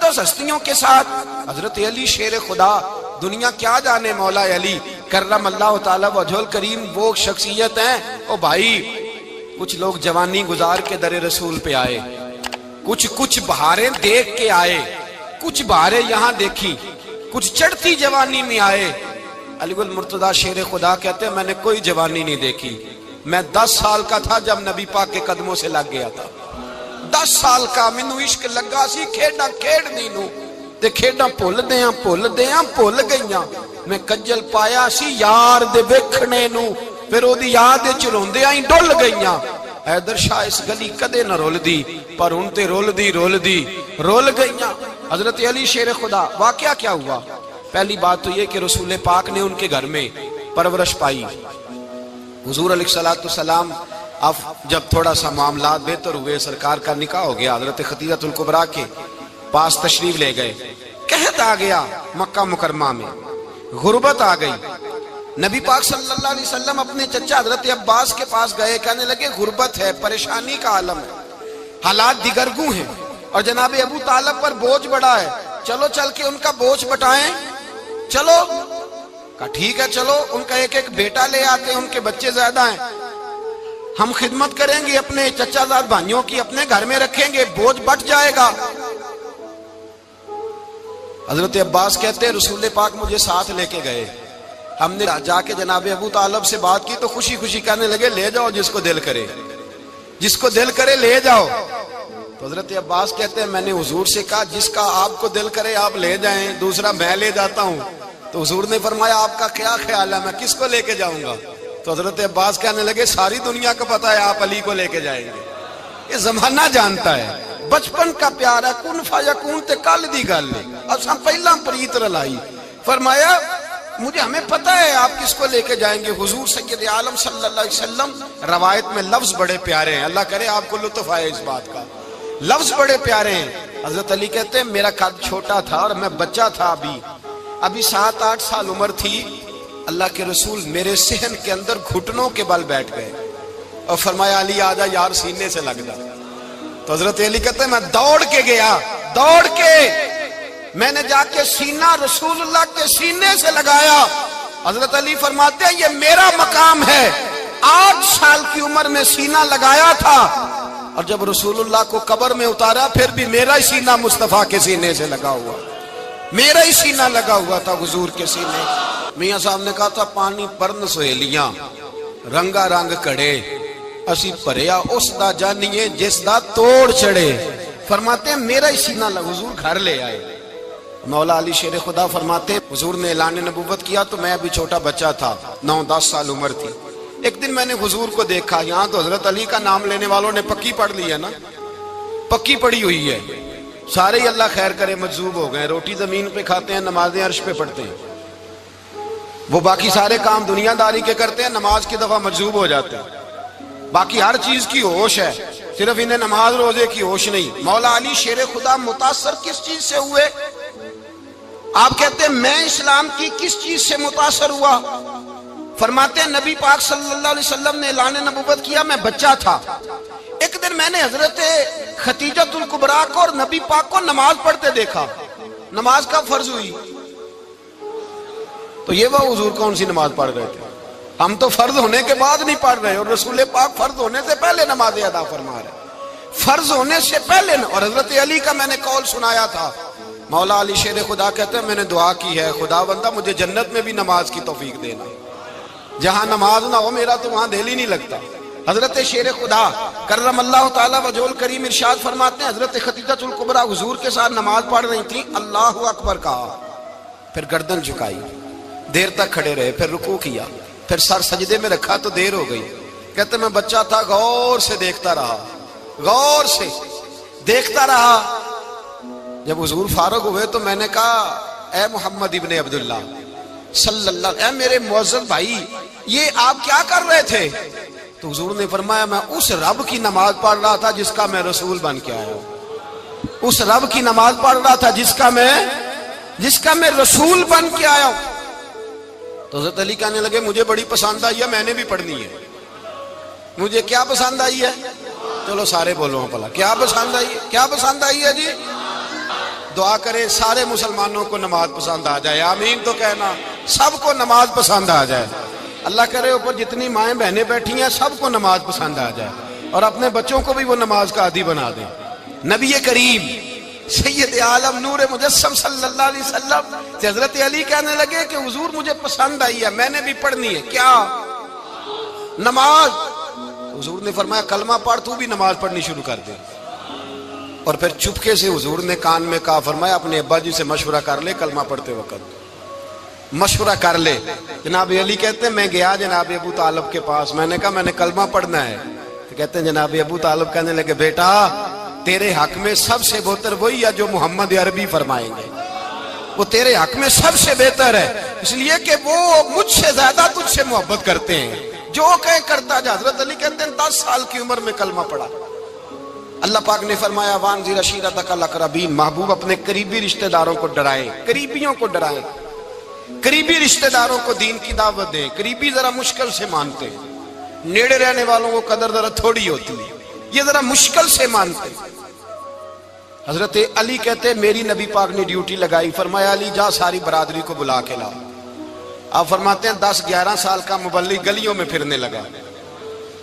مقدس ہستیوں کے ساتھ حضرت علی شیر خدا، دنیا کیا جانے مولا علی کرم اللہ تعالی وجہ الکریم وہ شخصیت ہیں۔ او بھائی کچھ لوگ جوانی گزار کے در رسول پہ آئے، کچھ بہاریں دیکھ کے آئے، کچھ بہاریں یہاں دیکھی، کچھ چڑھتی جوانی میں آئے۔ علی گل مرتضیٰ شیر خدا کہتے ہیں میں نے کوئی جوانی نہیں دیکھی، میں 10 سال کا تھا جب نبی پاک کے قدموں سے لگ گیا تھا، 10 سال کا مینوں عشق لگا سی، کھیڈاں کھیڈنی نو تے کھیڈاں بھول گئیاں، میں کجل پایا سی یار دے ویکھنے نو، پھر او دی یاد وچ روندیاں ہی ڈل گئیاں۔ حیدر شاہ اس گلی کدے نہ رول دی، پر ہن تے رول گئیاں۔ حضرت علی شیر خدا، واقعہ کیا ہوا؟ پہلی بات تو یہ کہ رسول پاک نے ان کے گھر میں پرورش پائی۔ حضور علیہ السلام اب جب تھوڑا سا معاملات بہتر ہوئے، سرکار کا نکاح ہو گیا، حضرت خدیجہ الکبریٰ کے پاس تشریف لے گئے، قحط آ گیا مکہ مکرمہ میں، غربت آ گئی۔ نبی پاک صلی اللہ علیہ وسلم اپنے چچا حضرت عباس کے پاس گئے، کہنے لگے غربت ہے، پریشانی کا عالم ہے، حالات دیگرگوں ہیں، اور جناب ابو طالب پر بوجھ بڑا ہے، چلو چل کے ان کا بوجھ بٹائیں۔ چلو کہا ٹھیک ہے، چلو ان کا ایک بیٹا لے آتے ہیں، ان کے بچے زیادہ ہیں، ہم خدمت کریں گے اپنے چچا زاد بھائیوں کی، اپنے گھر میں رکھیں گے، بوجھ بٹ جائے گا۔ حضرت عباس کہتے ہیں رسول پاک مجھے ساتھ لے کے گئے، ہم نے جا کے جناب ابو طالب سے بات کی تو خوشی خوشی کہنے لگے لے جاؤ جس کو دل کرے لے جاؤ۔ تو حضرت عباس کہتے ہیں میں نے حضور سے کہا جس کا آپ کو دل کرے آپ لے جائیں، دوسرا میں لے جاتا ہوں۔ تو حضور نے فرمایا آپ کا کیا خیال ہے، میں کس کو لے کے جاؤں گا؟ تو حضرت عباس کہنے لگے ساری دنیا کو پتا ہے آپ علی کو لے کے جائیں گے، یہ زمانہ جانتا ہے، بچپن کا پیار ہے، کن فیکون تے کل دی گل ہے، اساں پہلا پریت رلائی۔ فرمایا مجھے ہمیں پتہ ہے آپ کس کو لے کے جائیں گے، حضور سید عالم صلی اللہ علیہ وسلم۔ روایت میں لفظ بڑے پیارے ہیں، اللہ کرے آپ کو لطف آئے اس بات کا، لفظ بڑے پیارے ہیں۔ حضرت علی کہتے ہیں میرا قد چھوٹا تھا اور میں بچہ تھا، ابھی 7-8 سال عمر تھی، اللہ کے رسول میرے صحن کے اندر گھٹنوں کے بل بیٹھ گئے اور فرمایا علی آجا یار سینے سے لگ جا۔ تو حضرت علی کہتے ہیں میں دوڑ کے گیا، میں نے جا کے سینہ رسول اللہ کے سینے سے لگایا۔ حضرت علی فرماتے ہیں یہ میرا مقام ہے، 8 سال کی عمر میں سینہ لگایا تھا، اور جب رسول اللہ کو قبر میں اتارا پھر بھی میرا ہی سینہ مصطفیٰ کے سینے سے لگا ہوا، میرا ہی سینہ لگا ہوا تھا حضور کے سینے۔ میاں صاحب نے کہا تھا پانی پرن سہیلیاں رنگا رنگ کڑے، اسی پریا اس دا جانیے جس دا توڑ چڑے۔ فرماتے ہیں میرا ہی سینہ لگا، حضور گھر لے آئے۔ مولا علی شیر خدا فرماتے ہیں حضور نے اعلان نبوت کیا تو میں ابھی چھوٹا بچہ تھا، 9-10 سال عمر تھی۔ ایک دن میں نے حضور کو دیکھا، یہاں تو حضرت علی کا نام لینے والوں نے پکی پڑھ لی ہے نا، پکی پڑھی ہوئی ہے، سارے ہی اللہ خیر کرے مجذوب ہو گئے، روٹی زمین پہ کھاتے ہیں، نمازیں عرش پہ پڑھتے ہیں، وہ باقی سارے کام دنیا داری کے کرتے ہیں، نماز کی دفعہ مجذوب ہو جاتے ہیں، باقی ہر چیز کی ہوش ہے، صرف انہیں نماز روزے کی ہوش نہیں۔ مولا علی شیر خدا متاثر کس چیز سے ہوئے؟ آپ کہتے ہیں میں اسلام کی کس چیز سے متاثر ہوا؟ فرماتے ہیں نبی پاک صلی اللہ علیہ وسلم نے اعلان نبوت کیا، میں بچہ تھا، ایک دن میں نے حضرت خدیجہ الکبریٰ کو اور نبی پاک کو نماز پڑھتے دیکھا۔ نماز کب فرض ہوئی؟ تو یہ وہ حضور کون سی نماز پڑھ رہے تھے؟ ہم تو فرض ہونے کے بعد نہیں پڑھ رہے، اور رسول پاک فرض ہونے سے پہلے نماز ادا فرما رہے، فرض ہونے سے پہلے۔ اور حضرت علی کا میں نے قول سنایا تھا، مولا علی شیر خدا کہتے ہیں میں نے دعا کی ہے خدا بندہ مجھے جنت میں بھی نماز کی توفیق دینا، جہاں نماز نہ ہو میرا تو وہاں دل ہی نہیں لگتا۔ حضرت شیر خدا کرم اللہ تعالیٰ وجہ الکریم ارشاد فرماتے ہیں حضرت خدیجہ الکبریٰ حضور کے ساتھ نماز پڑھ رہی تھیں، اللہ اکبر کہا، پھر گردن جھکائی، دیر تک کھڑے رہے، پھر رکوع کیا، پھر سر سجدے میں رکھا تو دیر ہو گئی۔ کہتے میں بچہ تھا، غور سے دیکھتا رہا، غور سے دیکھتا رہا۔ جب حضور فارغ ہوئے تو میں نے کہا اے محمد ابن عبداللہ صلی اللہ علیہ، اے میرے معزز بھائی یہ آپ کیا کر رہے تھے؟ تو حضور نے فرمایا میں اس رب کی نماز پڑھ رہا تھا جس کا میں رسول بن کے آیا ہوں، اس رب کی نماز پڑھ رہا تھا جس کا میں رسول بن کے آیا ہوں۔ تو حضرت علی کہنے لگے مجھے بڑی پسند آئی ہے، میں نے بھی پڑھنی ہے۔ مجھے کیا پسند آئی ہے؟ چلو سارے بولو پلا، کیا پسند آئی ہے؟ کیا پسند آئی ہے جی؟ دعا کرے سارے مسلمانوں کو نماز پسند آ جائے، آمین تو کہنا، سب کو نماز پسند آ جائے۔ اللہ کرے اوپر جتنی مائیں بہنیں بیٹھی ہیں سب کو نماز پسند آ جائے، اور اپنے بچوں کو بھی وہ نماز کا عادی بنا دیں۔ نبی کریم سید عالم نور مجسم صلی اللہ علیہ وسلم سے حضرت علی کہنے لگے کہ حضور مجھے پسند آئی ہے، میں نے بھی پڑھنی ہے، کیا؟ نماز۔ حضور نے فرمایا کلمہ پڑھ، تو بھی نماز پڑھنی شروع کر دے۔ اور پھر چپکے سے حضور نے کان میں کہا، فرمایا اپنے ابا جی سے مشورہ کر لے کلمہ پڑھتے وقت، مشورہ کر لے۔ جناب علی کہتے ہیں میں گیا جناب ابو طالب کے پاس، میں نے کہا میں نے کلمہ پڑھنا ہے، تو کہتے ہیں جناب ابو طالب کہنے لگے بیٹا تیرے حق میں سب سے بہتر وہی ہے جو محمد عربی فرمائیں گے، وہ تیرے حق میں سب سے بہتر ہے، اس لیے کہ وہ مجھ سے زیادہ تجھ سے محبت کرتے ہیں، جو کہیں کرتا جا۔ حضرت علی کہتے ہیں 10 سال کی عمر میں کلمہ پڑھا۔ اللہ پاک نے فرمایا وانذر عشیرتک الاقربین، محبوب اپنے قریبی رشتہ داروں کو ڈرائیں، قریبیوں کو ڈرائیں، قریبی رشتہ داروں کو دین کی دعوت دیں۔ قریبی ذرا مشکل سے مانتے ہیں، نیڑے رہنے والوں کو قدر ذرا تھوڑی ہوتی ہے، یہ ذرا مشکل سے مانتے ہیں۔ حضرت علی کہتے ہیں میری نبی پاک نے ڈیوٹی لگائی، فرمایا علی جا ساری برادری کو بلا کے لا۔ آپ فرماتے ہیں 10-11 سال کا مبلغ گلیوں میں پھرنے لگا،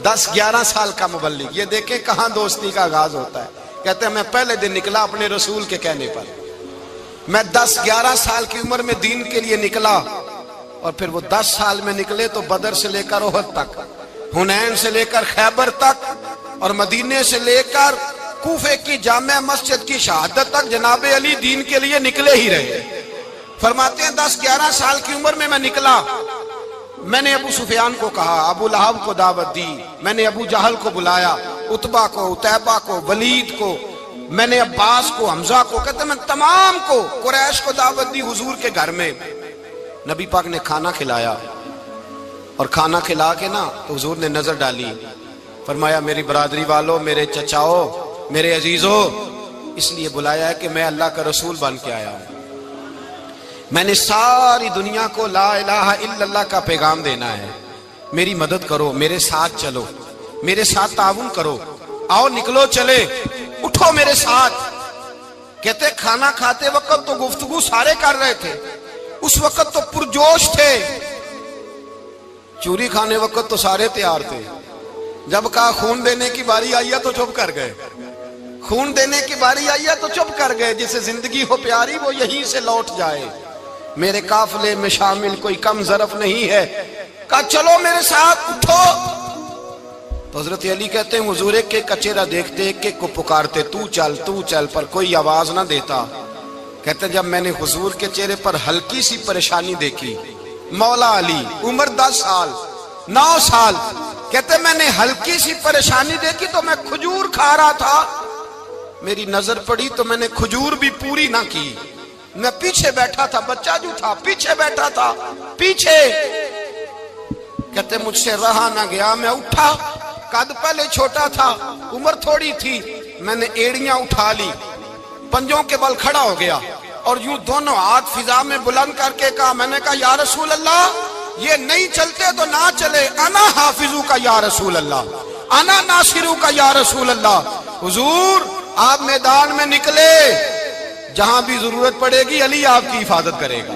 10-11 سال کا مبلغ، یہ دیکھیں کہاں دوستی کا آغاز ہوتا ہے۔ کہتے ہیں میں پہلے دن نکلا اپنے رسول کے کہنے پر، میں 10-11 سال کی عمر میں دین کے لیے نکلا، اور پھر وہ 10 سال میں نکلے تو بدر سے لے کر احد تک، حنین سے لے کر خیبر تک، اور مدینے سے لے کر کوفے کی جامع مسجد کی شہادت تک جناب علی دین کے لیے نکلے ہی رہے۔ فرماتے ہیں 10-11 سال کی عمر میں میں نکلا، میں نے ابو سفیان کو کہا، ابو لہب کو دعوت دی، میں نے ابو جہل کو بلایا، عتبہ کو، عتیبہ کو، ولید کو، میں نے عباس کو، حمزہ کو، کہتے ہیں میں تمام کو، قریش کو دعوت دی حضور کے گھر میں۔ نبی پاک نے کھانا کھلایا، اور کھانا کھلا کے نا تو حضور نے نظر ڈالی، فرمایا میری برادری والوں، میرے چچاؤ، میرے عزیزو، اس لیے بلایا ہے کہ میں اللہ کا رسول بن کے آیا ہوں، میں نے ساری دنیا کو لا الہ الا اللہ کا پیغام دینا ہے، میری مدد کرو، میرے ساتھ چلو، میرے ساتھ تعاون کرو، آؤ نکلو چلے، اٹھو میرے ساتھ۔ کہتے کھانا کھاتے وقت تو گفتگو سارے کر رہے تھے، اس وقت تو پرجوش تھے، چوری کھانے وقت تو سارے تیار تھے، جب کہا خون دینے کی باری آئی ہے تو چپ کر گئے، خون دینے کی باری آئی ہے تو چپ کر گئے، جسے زندگی ہو پیاری وہ یہیں سے لوٹ جائے، میرے قافلے میں شامل کوئی کم ظرف نہیں ہے، کہا چلو میرے ساتھ اٹھو۔ تو حضرت علی کہتے ہیں حضور ایک ایک کا چہرہ دیکھتے، ایک ایک کو پکارتے، تو چل، پر کوئی آواز نہ دیتا۔ کہتے ہیں جب میں نے حضور کے چہرے پر ہلکی سی پریشانی دیکھی، مولا علی عمر 10 سال 9 سال، کہتے ہیں میں نے ہلکی سی پریشانی دیکھی تو میں کھجور کھا رہا تھا، میری نظر پڑی تو میں نے کھجور بھی پوری نہ کی، میں پیچھے بیٹھا تھا، بچہ جو تھا پیچھے بیٹھا تھا، پیچھے۔ کہتے مجھ سے رہا نہ گیا، میں اٹھا، قد پہلے چھوٹا تھا، عمر تھوڑی تھی، میں نے ایڑیاں اٹھا لی، پنجوں کے بل کھڑا ہو گیا، اور یوں دونوں ہاتھ فضا میں بلند کر کے کہا، میں نے کہا یا رسول اللہ یہ نہیں چلتے تو نہ چلے، انا حافظو کا یا رسول اللہ، انا ناصرو کا یا رسول اللہ۔ حضور آپ میدان میں نکلے، جہاں بھی ضرورت پڑے گی علی آپ کی حفاظت کرے گا،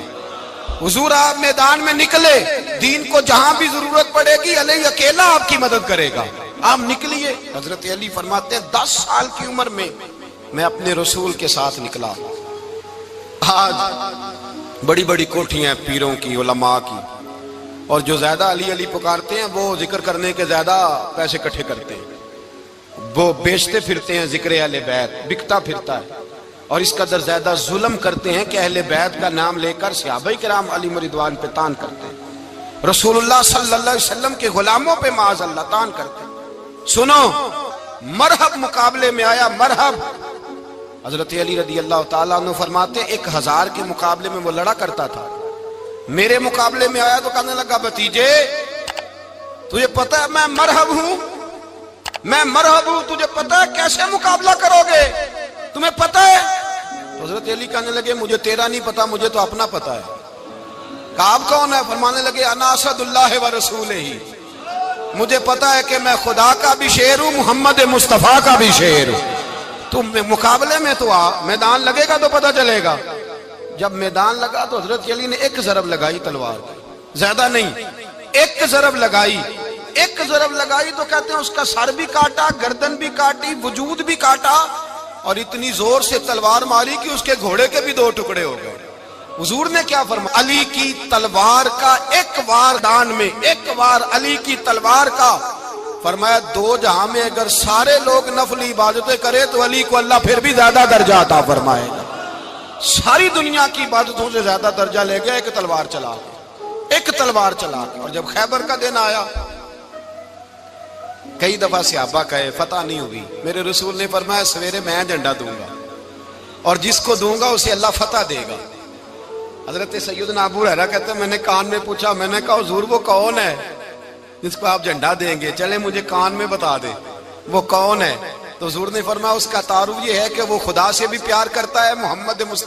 حضور آپ میدان میں نکلے، دین کو جہاں بھی ضرورت پڑے گی علی اکیلا آپ کی مدد کرے گا، آپ نکلیے۔ حضرت علی فرماتے ہیں 10 سال کی عمر میں میں اپنے رسول کے ساتھ نکلا۔ آج بڑی بڑی کوٹھیاں پیروں کی، علماء کی، اور جو زیادہ علی علی پکارتے ہیں وہ ذکر کرنے کے زیادہ پیسے اکٹھے کرتے ہیں، وہ بیچتے پھرتے ہیں ذکر اہل بیت، بکتا پھرتا ہے، اور اس قدر زیادہ ظلم کرتے ہیں کہ اہل بیت کا نام لے کر صحابہ کرام علی رضوان پہ تان کرتے ہیں، رسول اللہ صلی اللہ علیہ وسلم کے غلاموں پہ معاذ اللہ تان کرتے ہیں۔ سنو، مرحب مقابلے میں آیا، مرحب۔ حضرت علی رضی اللہ تعالیٰ عنہ فرماتے 1000 کے مقابلے میں وہ لڑا کرتا تھا، میرے مقابلے میں آیا تو کہنے لگا بھتیجے تجھے پتہ ہے میں مرحب ہوں، میں مرحب ہوں، تجھے پتہ ہے کیسے مقابلہ کرو گے، تمہیں پتہ ہے؟ حضرت علی کہنے لگے مجھے تیرا نہیں پتا، مجھے تو اپنا پتا ہے۔ کہا آپ کون ہے؟ فرمانے لگے انا اسد اللہ و رسولہ، مجھے پتا ہے کہ میں خدا کا بھی شیر ہوں، محمد مصطفیٰ کا بھی شیر ہوں۔ تم مقابلے میں تو آ، میدان لگے گا تو پتہ چلے گا۔ جب میدان لگا تو حضرت علی نے ایک ضرب لگائی تلوار کی، زیادہ نہیں، ایک ضرب لگائی۔ ایک ضرب لگائی تو کہتے ہیں اس کا سر بھی کاٹا، گردن بھی کاٹی، وجود بھی کاٹا، اور اتنی زور سے تلوار ماری کہ اس کے گھوڑے کے بھی 2 ٹکڑے ہو گئے۔ حضور نے کیا فرمایا؟ علی کی تلوار کا ایک وار دان میں، ایک وار علی کی تلوار کا، فرمایا 2 جہاں میں اگر سارے لوگ نفلی عبادتیں کرے تو علی کو اللہ پھر بھی زیادہ درجہ عطا فرمائے گا۔ ساری دنیا کی عبادتوں سے زیادہ درجہ لے گیا ایک تلوار چلا کے، ایک تلوار چلا کے۔ اور جب خیبر کا دن آیا، کئی دفعہ صحابہ کہے فتح نہیں ہوئی، میرے رسول نے فرمایا سویرے میں جھنڈا دوں گا، اور جس کو دوں گا اسے اللہ فتح دے گا۔ حضرت سیدنا ابو ہریرہ کہتے ہیں میں نے کان میں پوچھا، میں نے کہا حضور وہ کون ہے جس کو آپ جھنڈا دیں گے؟ چلے مجھے کان میں بتا دے وہ کون ہے۔ تو حضور نے فرمایا اس کا تعارف یہ ہے کہ وہ خدا سے بھی پیار کرتا ہے، محمد مصطفیٰ